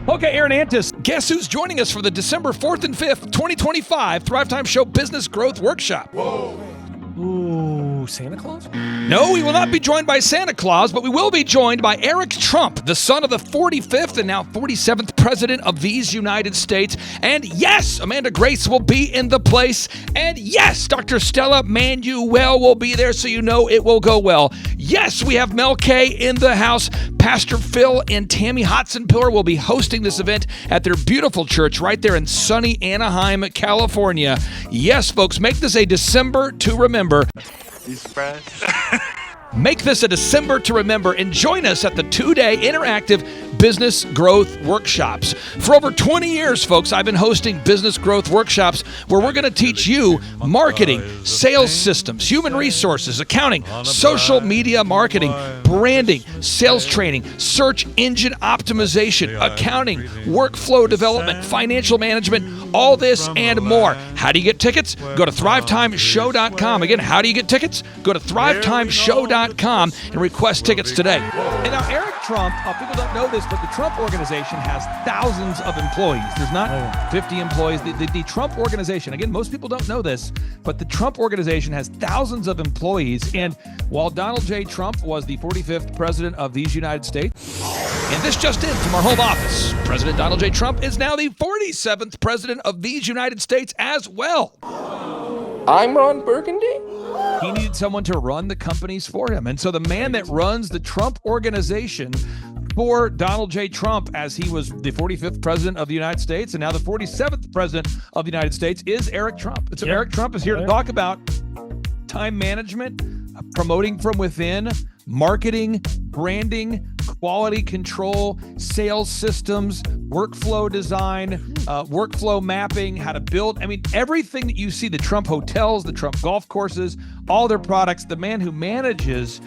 Okay, Aaron Antis, guess who's joining us for the December 4th and 5th, 2025 Thrivetime Show Business Growth Workshop? Whoa. Ooh, Santa Claus? No, we will not be joined by Santa Claus, but we will be joined by Eric Trump, the son of the 45th and now 47th President of these United States. And yes, Amanda Grace will be in the place. And yes, Dr. Stella Manuel will be there, so you know it will go well. Yes, we have Mel K in the house. Pastor Phil and Tammy Hotson-Pillar will be hosting this event at their beautiful church right there in sunny Anaheim, California. Yes, folks, make this a December to remember. You surprised? Make this a December to remember and join us at the 2-day interactive business growth workshops. For over 20 years, folks, I've been hosting business growth workshops where we're going to teach you marketing, sales systems, human resources, accounting, social media marketing, branding, sales training, search engine optimization, accounting, workflow development, financial management, all this and more. How do you get tickets? Go to thrivetimeshow.com. Again, how do you get tickets? Go to thrivetimeshow.com and request tickets today. And now Eric Trump, people don't know this, but the Trump organization has thousands of employees. There's not 50 employees. The Trump organization, again, most people don't know this, but the Trump organization has thousands of employees. And while Donald J. Trump was the 45th president of these United States, and this just in from our home office, President Donald J. Trump is now the 47th president of these United States as well. I'm Ron Burgundy? He needed someone to run the companies for him. And so the man that runs the Trump organization for Donald J. Trump, as he was the 45th president of the United States and now the 47th president of the United States, is Eric Trump. And so Eric Trump is here to talk about time management, promoting from within, marketing, branding, quality control, sales systems, workflow design, workflow mapping, how to build. I mean, everything that you see, the Trump hotels, the Trump golf courses, all their products, the man who manages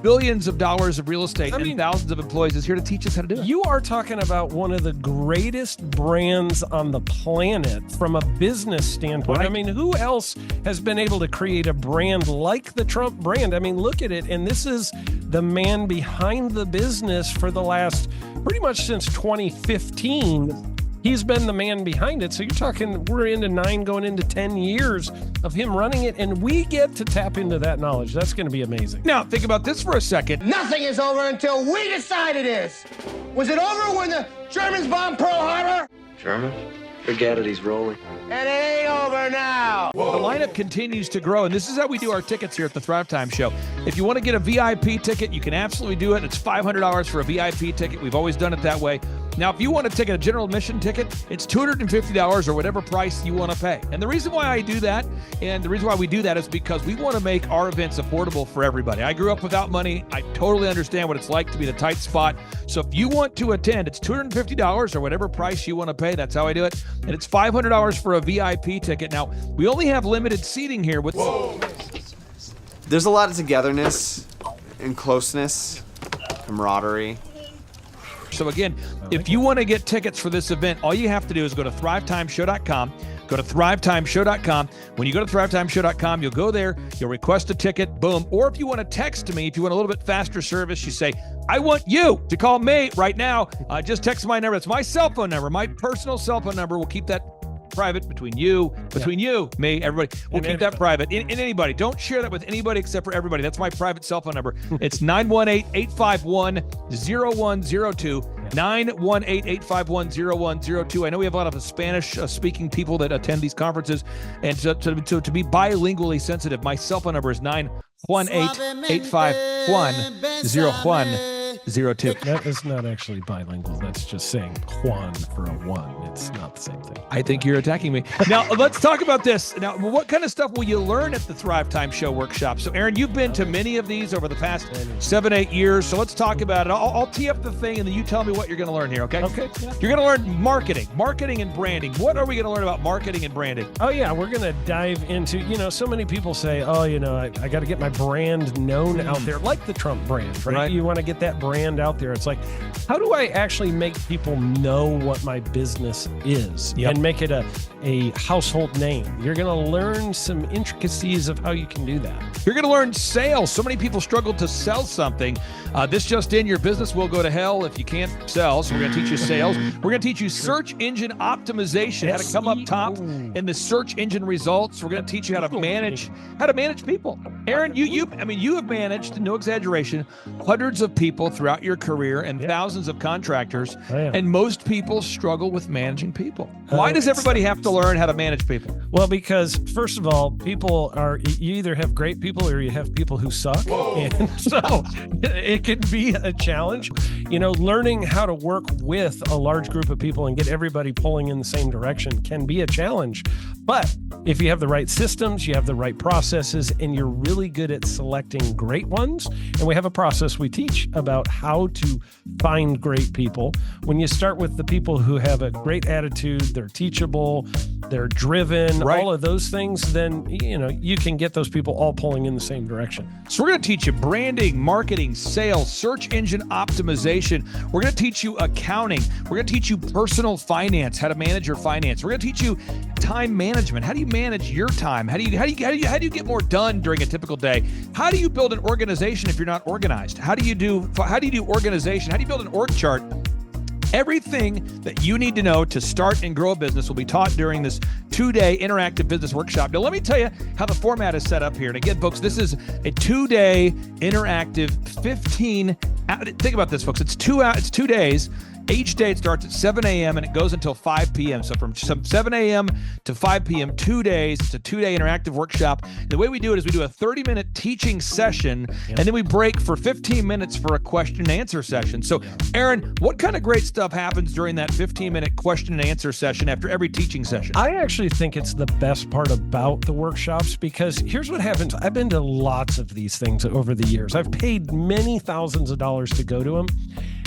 billions of dollars of real estate and thousands of employees is here to teach us how to do it. You are talking about one of the greatest brands on the planet from a business standpoint. Right. I mean, who else has been able to create a brand like the Trump brand? I mean, look at it. And this is the man behind the business for the last, pretty much since 2015. He's been the man behind it. So you're talking, we're into 9 going into 10 years of him running it, and we get to tap into that knowledge. That's going to be amazing. Now, think about this for a second. Nothing is over until we decide it is. Was it over when the Germans bombed Pearl Harbor? German? Forget it, he's rolling. And it ain't over now. The lineup continues to grow, and this is how we do our tickets here at the Thrivetime Show. If you want to get a VIP ticket, you can absolutely do it. It's $500 for a VIP ticket. We've always done it that way. Now, if you want to take a general admission ticket, it's $250 or whatever price you want to pay. And the reason why I do that, and the reason why we do that is because we want to make our events affordable for everybody. I grew up without money. I totally understand what it's like to be in a tight spot. So if you want to attend, it's $250 or whatever price you want to pay. That's how I do it. And it's $500 for a VIP ticket. Now, we only have limited seating here with... There's a lot of togetherness and closeness, camaraderie. So again, if you want to get tickets for this event, all you have to do is go to thrivetimeshow.com. Go to thrivetimeshow.com. When you go to thrivetimeshow.com, you'll go there, you'll request a ticket, boom. Or if you want to text me, if you want a little bit faster service, you say, I want you to call me right now. Just text my number. It's my cell phone number, my personal cell phone number. We'll keep that private between you, me, everybody. We'll keep that private. And anybody. Don't share that with anybody except for everybody. That's my private cell phone number. It's 918-851-0102. 918-851-0102. I know we have a lot of Spanish-speaking people that attend these conferences. And to be bilingually sensitive, my cell phone number is 918-851-0102. That is not actually bilingual. That's just saying Juan for a one. It's not the same thing. I think you're attacking me. Now, let's talk about this. Now, what kind of stuff will you learn at the Thrivetime Show workshop? So, Aaron, you've been to many of these over the past 7-8 years. So let's talk about it. I'll tee up the thing, and then you tell me what you're going to learn here, okay? Okay. Yeah. You're going to learn marketing and branding. What are we going to learn about marketing and branding? Oh, yeah. We're going to dive into, so many people say, I got to get my brand known out there, like the Trump brand, right? You want to get that brand brand out there. It's like, how do I actually make people know what my business is and make it a household name? You're going to learn some intricacies of how you can do that. You're going to learn sales. So many people struggle to sell something. This just in, your business will go to hell if you can't sell. So we're going to teach you sales. We're going to teach you search engine optimization, how to come up top in the search engine results. We're going to teach you how to manage people. Aaron, you have managed, no exaggeration, hundreds of people throughout your career and thousands of contractors. And most people struggle with managing people. Why does everybody have to learn how to manage people? Well, because first of all, you either have great people or you have people who suck. And so it can be a challenge. Learning how to work with a large group of people and get everybody pulling in the same direction can be a challenge. But if you have the right systems, you have the right processes, and you're really good at selecting great ones, and we have a process we teach about how to find great people. When you start with the people who have a great attitude, they're teachable, they're driven, all of those things, then you can get those people all pulling in the same direction. So we're going to teach you branding, marketing, sales, search engine optimization. We're going to teach you accounting. We're going to teach you personal finance, how to manage your finance. We're going to teach you time management. How do you manage your time? How do you get more done during a typical day? How do you build an organization if you're not organized? How do you do organization? How do you build an org chart? Everything that you need to know to start and grow a business will be taught during this 2-day interactive business workshop. Now, let me tell you how the format is set up here. And again, folks, this is a 2-day interactive 15. Think about this, folks. It's 2 days. Each day it starts at 7 a.m. and it goes until 5 p.m. So from 7 a.m. to 5 p.m., 2 days. It's a 2-day interactive workshop. The way we do it is we do a 30-minute teaching session, and then we break for 15 minutes for a question and answer session. So, Aaron, what kind of great stuff happens during that 15-minute question and answer session after every teaching session? I actually think it's the best part about the workshops, because here's what happens. I've been to lots of these things over the years. I've paid many thousands of dollars to go to them.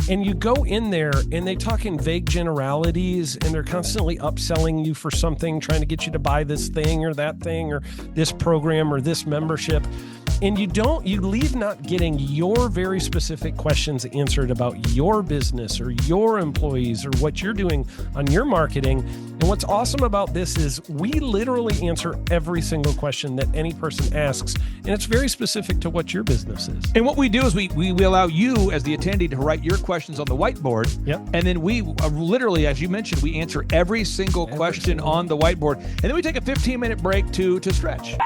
And you go in there and they talk in vague generalities, and they're constantly upselling you for something, trying to get you to buy this thing or that thing or this program or this membership. And you leave not getting your very specific questions answered about your business or your employees or what you're doing on your marketing. And what's awesome about this is we literally answer every single question that any person asks, and it's very specific to what your business is. And what we do is we allow you as the attendee to write your questions on the whiteboard. And then we literally, as you mentioned, we answer every single question on the whiteboard. And then we take a 15-minute break to stretch.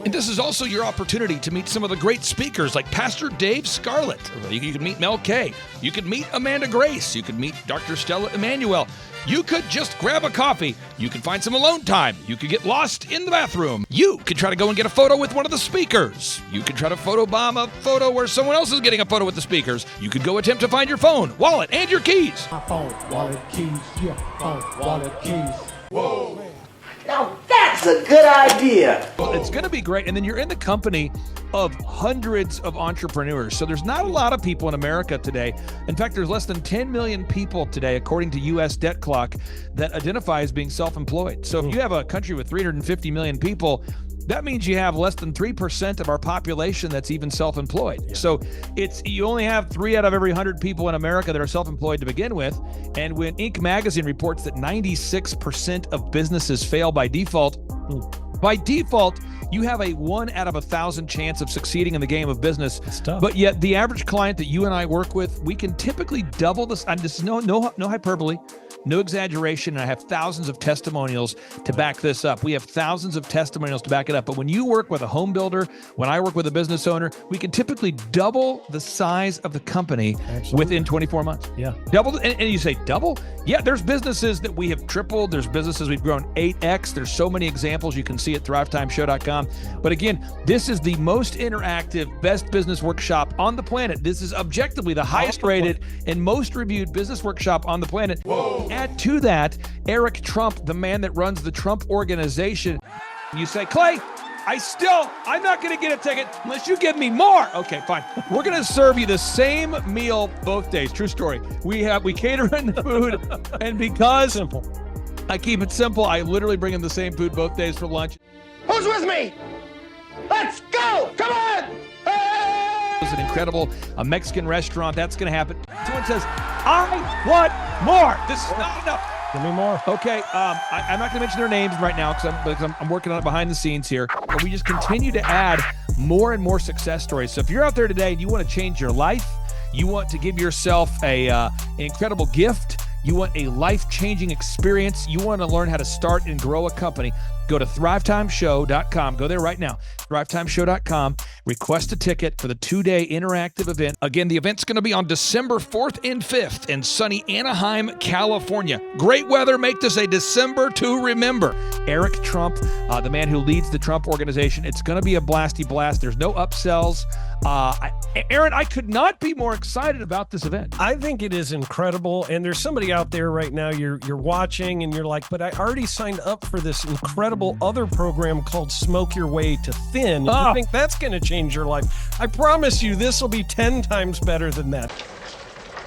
And this is also your opportunity to meet some of the great speakers like Pastor Dave Scarlett. You could meet Mel Kay. You could meet Amanda Grace. You could meet Dr. Stella Emanuel. You could just grab a coffee. You could find some alone time. You could get lost in the bathroom. You could try to go and get a photo with one of the speakers. You could try to photobomb a photo where someone else is getting a photo with the speakers. You could go attempt to find your phone, wallet, and your keys. My phone, wallet, keys, yeah, phone, wallet, keys. Whoa. Now that's a good idea. Well, it's going to be great. And then you're in the company of hundreds of entrepreneurs. So there's not a lot of people in America today. In fact, there's less than 10 million people today, according to U.S. Debt Clock, that identify as being self-employed. So if you have a country with 350 million people, that means you have less than 3% of our population that's even self-employed. Yeah. So you only have 3 out of every 100 people in America that are self-employed to begin with. And when Inc. magazine reports that 96% of businesses fail by default, you have a 1 out of 1,000 chance of succeeding in the game of business. It's tough. But yet the average client that you and I work with, we can typically double this. And this is no hyperbole, no exaggeration. And I have thousands of testimonials to back this up. We have thousands of testimonials to back it up. But when you work with a home builder, when I work with a business owner, we can typically double the size of the company within 24 months. Yeah. Double. And you say double? Yeah, there's businesses that we have tripled. There's businesses we've grown 8x. There's so many examples you can see at thrivetimeshow.com. But again, this is the most interactive, best business workshop on the planet. This is objectively the highest rated and most reviewed business workshop on the planet. Whoa. Add to that, Eric Trump, the man that runs the Trump organization. You say, Clay, I'm not going to get a ticket unless you give me more. Okay, fine. We're going to serve you the same meal both days. True story. We cater in the food, and because I keep it simple, I literally bring in the same food both days for lunch. Who's with me? Let's go! Come on! Hey! It's an incredible Mexican restaurant. That's going to happen. Someone says, I want more. This is not enough. Give me more. Okay, I'm not going to mention their names right now because I'm working on it behind the scenes here. But we just continue to add more and more success stories. So if you're out there today and you want to change your life, you want to give yourself an incredible gift, you want a life-changing experience, you want to learn how to start and grow a company, go to thrivetimeshow.com. Go there right now, thrivetimeshow.com. Request a ticket for the 2-day interactive event. Again, the event's going to be on December 4th and 5th in sunny Anaheim, California. Great weather. Make this a December to remember. Eric Trump, the man who leads the Trump organization. It's going to be a blasty blast. There's no upsells. Aaron, I could not be more excited about this event. I think it is incredible. And there's somebody out there right now, you're watching and you're like, but I already signed up for this incredible other program called Smoke Your Way to Thin. I think that's going to change your life. I promise you, this will be 10 times better than that.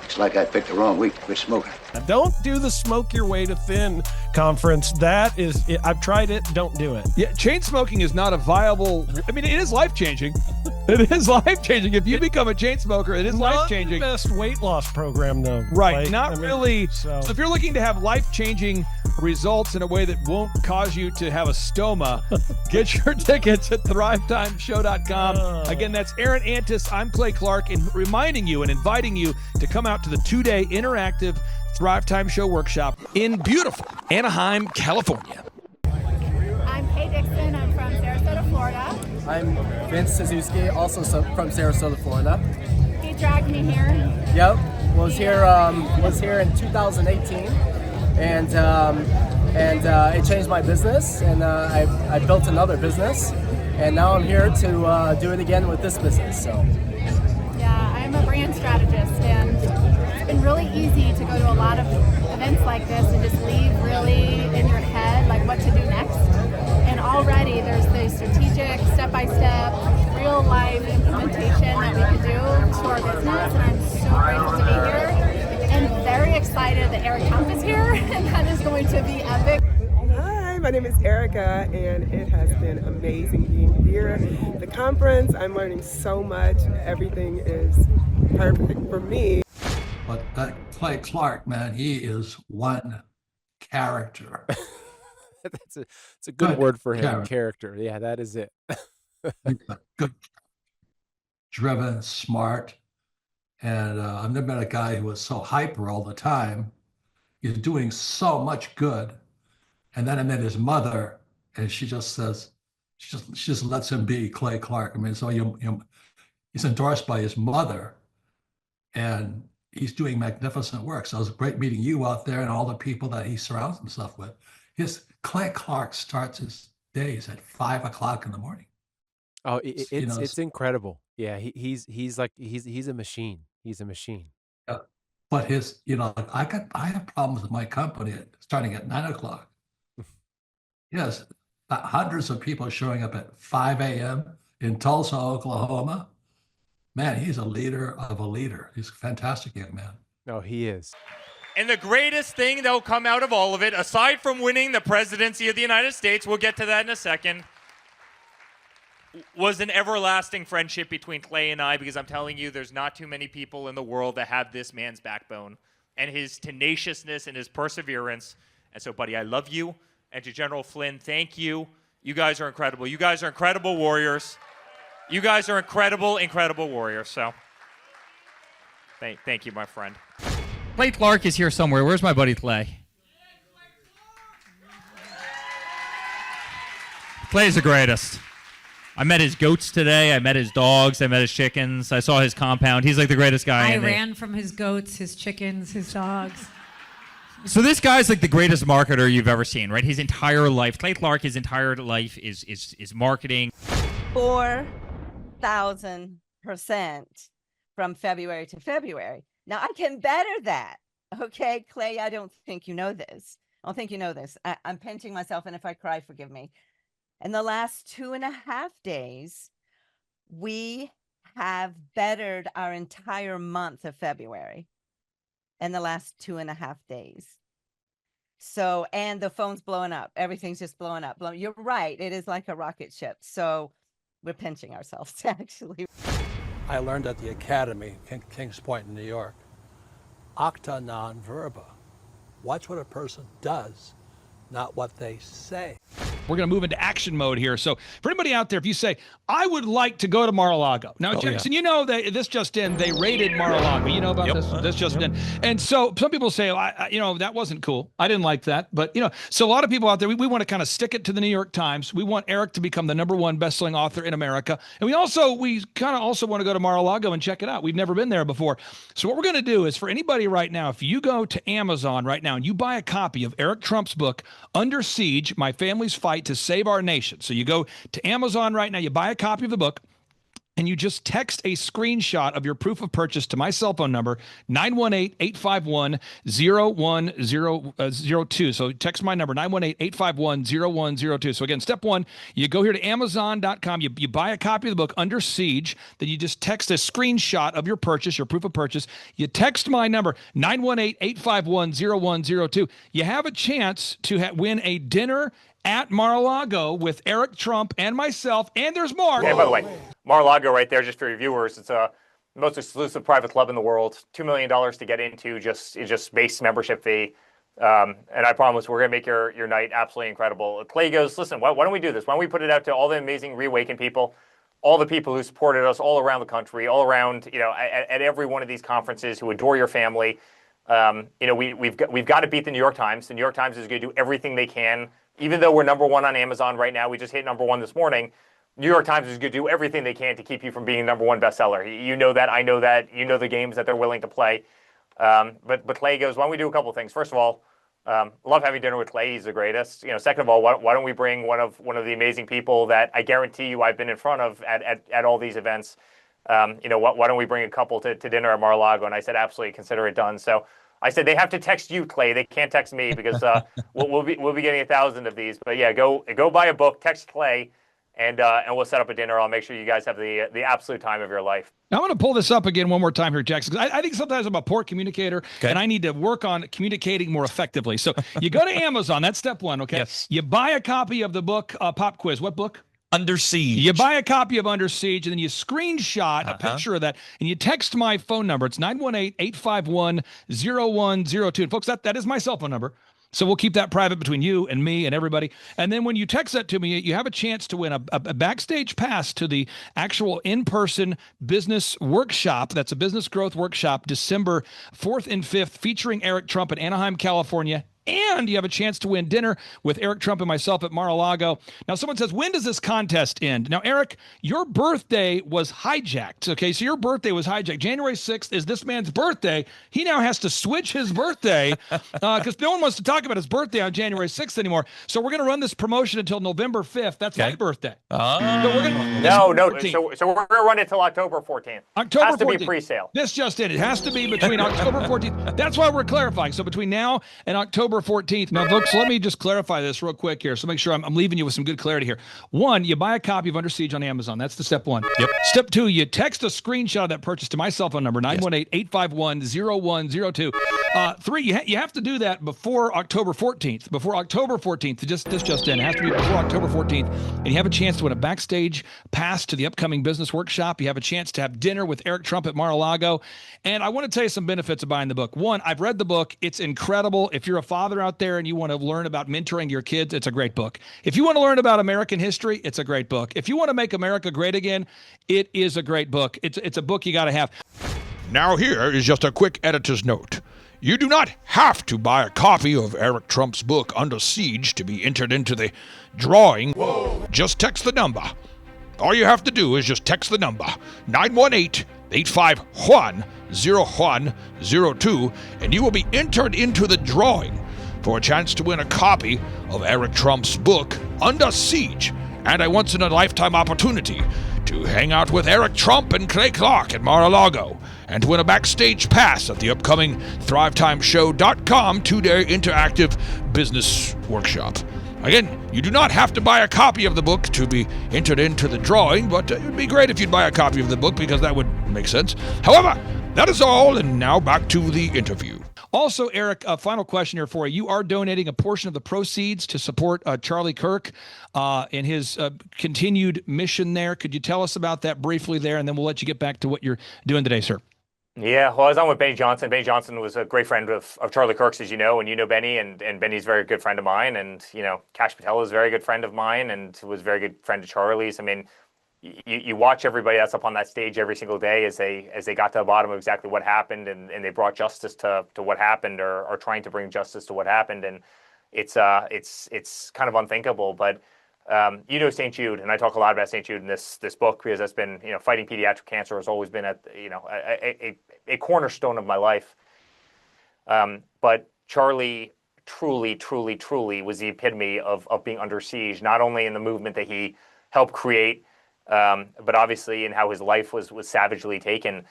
Looks like I picked the wrong week to quit smoking. Now, don't do the Smoke Your Way to Thin conference. That is, I've tried it. Don't do it. Yeah, chain smoking is not a viable. I mean, it is life-changing. It is life-changing. If you become a chain smoker, it is life-changing. Not the best weight loss program, though. Right, Like, not really. So if you're looking to have life-changing results in a way that won't cause you to have a stoma, get your tickets at thrivetimeshow.com. Again, that's Aaron Antis. I'm Clay Clark, and reminding you and inviting you to come out to the 2-day interactive Thrive Time Show workshop in beautiful Anaheim, California. I'm Kay Dixon. I'm from Sarasota, Florida. I'm Vince Suzuki, also from Sarasota, Florida. He dragged me here. Yep, was here in 2018, and it changed my business, and I built another business, and now I'm here to do it again with this business. So. Yeah, I'm a brand strategist, and it's been really easy to go to a lot of events like this and just leave really in your head like what to do next. And already there's the strategic, step-by-step, real-life implementation that we can do to our business, and I'm so grateful to be here and very excited that Eric Trump is here, and that is going to be epic. Hi, my name is Erica, and it has been amazing being here. The conference, I'm learning so much. Everything is perfect for me. But that Clay Clark, man, he is one character. It's a good word for him. Character. Yeah, that is it. Good, driven, smart, and I've never met a guy who was so hyper all the time. He's doing so much good, and then I met his mother, and she just says, she just lets him be Clay Clark. I mean, so he's endorsed by his mother, and he's doing magnificent work. So it was great meeting you out there and all the people that he surrounds himself with. Clay Clark starts his days at 5 o'clock in the morning. Oh, it's incredible. Yeah, he's a machine. He's a machine. Yeah. But I have problems with my company starting at 9 o'clock. Yes, hundreds of people showing up at 5 a.m. in Tulsa, Oklahoma. Man, he's a leader of a leader. He's a fantastic young man. No, he is. And the greatest thing that'll come out of all of it, aside from winning the presidency of the United States, we'll get to that in a second, was an everlasting friendship between Clay and I, because I'm telling you, there's not too many people in the world that have this man's backbone and his tenaciousness and his perseverance. And so, buddy, I love you. And to General Flynn, thank you. You guys are incredible. You guys are incredible warriors. You guys are incredible, incredible warriors. So thank you, my friend. Clay Clark is here somewhere. Where's my buddy Clay? Clay's the greatest. I met his goats today. I met his dogs. I met his chickens. I saw his compound. He's like the greatest guy. I ran from his goats, his chickens, his dogs. So this guy's like the greatest marketer you've ever seen, right? His entire life, Clay Clark, his entire life is marketing. 4,000% from February to February. Now, I can better that. Okay, Clay, I don't think you know this. I don't think you know this. I'm pinching myself, and if I cry, forgive me. In the last 2.5 days, we have bettered our entire month of February in the last 2.5 days. So, and the phone's blowing up. Everything's just blowing up. You're right. It is like a rocket ship. So we're pinching ourselves, actually. I learned at the Academy, Kings Point in New York, acta non verba. Watch what a person does, not what they say. We're going to move into action mode here. So for anybody out there, if you say, I would like to go to Mar-a-Lago. Now, Jackson, you know that this just in, they raided Mar-a-Lago. You know about this? This just in. And so some people say, that wasn't cool. I didn't like that. But, so a lot of people out there, we want to kind of stick it to the New York Times. We want Eric to become the #1 best-selling author in America. And we kind of also want to go to Mar-a-Lago and check it out. We've never been there before. So what we're going to do is for anybody right now, if you go to Amazon right now and you buy a copy of Eric Trump's book, Under Siege, My Family's Fight to Save Our Nation. So you go to Amazon right now, you buy a copy of the book, and you just text a screenshot of your proof of purchase to my cell phone number, 918-851-0102. So text my number, 918-851-0102. So again, step one, you go here to Amazon.com, you buy a copy of the book, Under Siege, then you just text a screenshot of your purchase, your proof of purchase. You text my number, 918-851-0102. You have a chance to win a dinner at Mar-a-Lago with Eric Trump and myself, and there's more. And by the way, Mar-a-Lago right there, just for your viewers, it's the most exclusive private club in the world. $2 million to get into, just base membership fee. And I promise we're going to make your night absolutely incredible. Clay goes, listen, why don't we do this? Why don't we put it out to all the amazing Reawaken people, all the people who supported us all around the country, all around, at every one of these conferences, who adore your family. We've got to beat the New York Times. The New York Times is going to do everything they can. Even though we're #1 on Amazon right now, we just hit #1 this morning. New York Times is going to do everything they can to keep you from being #1 bestseller. You know that, I know that, you know the games that they're willing to play. But Clay goes, why don't we do a couple of things? First of all, love having dinner with Clay. He's the greatest. Second of all, why don't we bring one of the amazing people that I guarantee you I've been in front of at all these events. Why don't we bring a couple to dinner at Mar-a-Lago? And I said, absolutely, consider it done. So I said they have to text you, Clay. They can't text me because we'll be getting 1,000 of these. But yeah, go buy a book, text Clay, and we'll set up a dinner. I'll make sure you guys have the absolute time of your life. Now, I'm going to pull this up again one more time here, Jackson, because I think sometimes I'm a poor communicator, and I need to work on communicating more effectively. So you go to Amazon. That's step one, okay? Yes. You buy a copy of the book, Pop Quiz. What book? Under Siege. You buy a copy of Under Siege, and then you screenshot a picture of that, and you text my phone number. It's 918-851-0102. And folks, that is my cell phone number. So we'll keep that private between you and me and everybody. And then when you text that to me, you have a chance to win a backstage pass to the actual in-person business workshop. That's a business growth workshop, December 4th and 5th, featuring Eric Trump in Anaheim, California. And you have a chance to win dinner with Eric Trump and myself at Mar-a-Lago. Now, someone says, when does this contest end? Now, Eric, your birthday was hijacked. Okay, so your birthday was hijacked. January 6th is this man's birthday. He now has to switch his birthday because no one wants to talk about his birthday on January 6th anymore. So we're going to run this promotion until November 5th. That's my birthday. So we're gonna, no. So we're going to run it till October 14th. October 14th. Has to be pre-sale. This just in. It has to be between October 14th. That's why we're clarifying. So between now and October 14th. Now, folks, let me just clarify this real quick here. So make sure I'm leaving you with some good clarity here. One, you buy a copy of Under Siege on Amazon. That's the step one. Yep. Step two, you text a screenshot of that purchase to my cell phone number, 918-851-0102. Three, you have to do that before October 14th. Before October 14th, this just in. It has to be before October 14th. And you have a chance to win a backstage pass to the upcoming business workshop. You have a chance to have dinner with Eric Trump at Mar-a-Lago. And I want to tell you some benefits of buying the book. One, I've read the book. It's incredible. If you're a father out there and you want to learn about mentoring your kids, it's a great book. If you want to learn about American history, it's a great book. If you want to make America great again, it is a great book. It's a book you got to have. Now here is just a quick editor's note. You do not have to buy a copy of Eric Trump's book, Under Siege, to be entered into the drawing. Whoa. Just text the number. All you have to do is just text the number, 918-851-0102, and you will be entered into the drawing for a chance to win a copy of Eric Trump's book, Under Siege, and a once-in-a-lifetime opportunity to hang out with Eric Trump and Clay Clark at Mar-a-Lago and to win a backstage pass at the upcoming ThriveTimeShow.com 2-day interactive business workshop. Again, you do not have to buy a copy of the book to be entered into the drawing, but it would be great if you'd buy a copy of the book because that would make sense. However, that is all, and now back to the interview. Also, Eric, a final question here for you. You are donating a portion of the proceeds to support Charlie Kirk in his continued mission there. Could you tell us about that briefly there, and then we'll let you get back to what you're doing today, sir? Yeah, well, I was on with Benny Johnson. Benny Johnson was a great friend of Charlie Kirk's, as you know, and you know Benny, and Benny's a very good friend of mine, and Kash Patel is a very good friend of mine, and was a very good friend of Charlie's. I mean, you watch everybody that's up on that stage every single day as they got to the bottom of exactly what happened, and they brought justice to what happened, or are trying to bring justice to what happened, and it's kind of unthinkable, but. St. Jude, and I talk a lot about St. Jude in this book because that's been, fighting pediatric cancer has always been a cornerstone of my life. But Charlie truly was the epitome of being under siege, not only in the movement that he helped create, but obviously in how his life was savagely taken.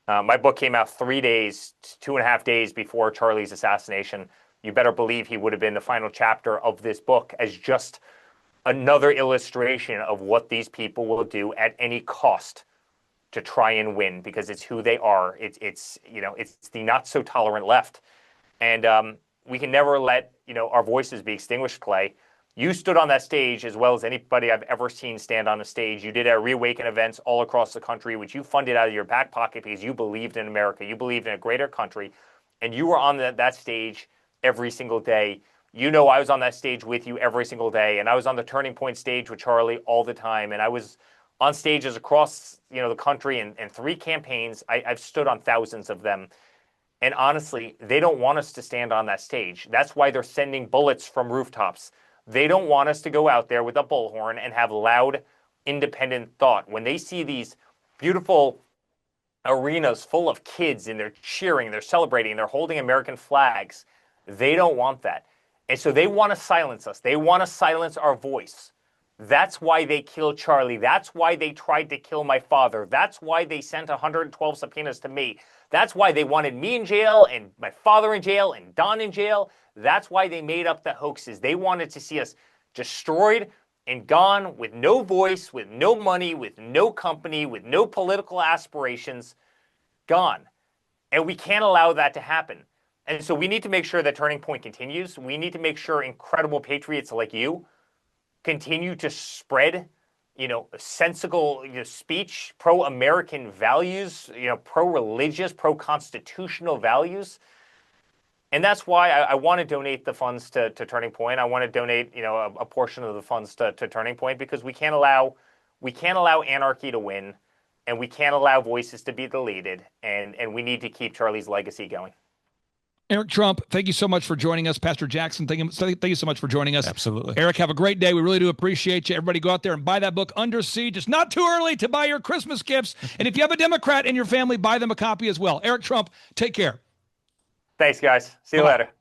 My book came out 2.5 days before Charlie's assassination. You better believe he would have been the final chapter of this book as just another illustration of what these people will do at any cost to try and win, because it's who they are. It's the not so tolerant left, and we can never let our voices be extinguished. Clay, you stood on that stage as well as anybody I've ever seen stand on a stage. You did at Reawaken events all across the country, which you funded out of your back pocket because you believed in America, you believed in a greater country, and you were on that stage every single day. I was on that stage with you every single day, and I was on the Turning Point stage with Charlie all the time, and I was on stages across the country and 3 campaigns. I've stood on thousands of them, and honestly, they don't want us to stand on that stage. That's why they're sending bullets from rooftops. They don't want us to go out there with a bullhorn and have loud, independent thought. When they see these beautiful arenas full of kids and they're cheering, they're celebrating, they're holding American flags, they don't want that. And so they want to silence us. They want to silence our voice. That's why they killed Charlie. That's why they tried to kill my father. That's why they sent 112 subpoenas to me. That's why they wanted me in jail and my father in jail and Don in jail. That's why they made up the hoaxes. They wanted to see us destroyed and gone with no voice, with no money, with no company, with no political aspirations, gone. And we can't allow that to happen. And so we need to make sure that Turning Point continues. We need to make sure incredible patriots like you continue to spread, sensible speech, pro-American values, pro-religious, pro-constitutional values. And that's why I want to donate the funds to Turning Point. I want to donate, a portion of the funds to Turning Point, because we can't allow anarchy to win, and we can't allow voices to be deleted, and we need to keep Charlie's legacy going. Eric Trump, thank you so much for joining us. Pastor Jackson, thank you so much for joining us. Absolutely. Eric, have a great day. We really do appreciate you. Everybody go out there and buy that book, Under Siege. It's not too early to buy your Christmas gifts. And if you have a Democrat in your family, buy them a copy as well. Eric Trump, take care. Thanks, guys. See you later.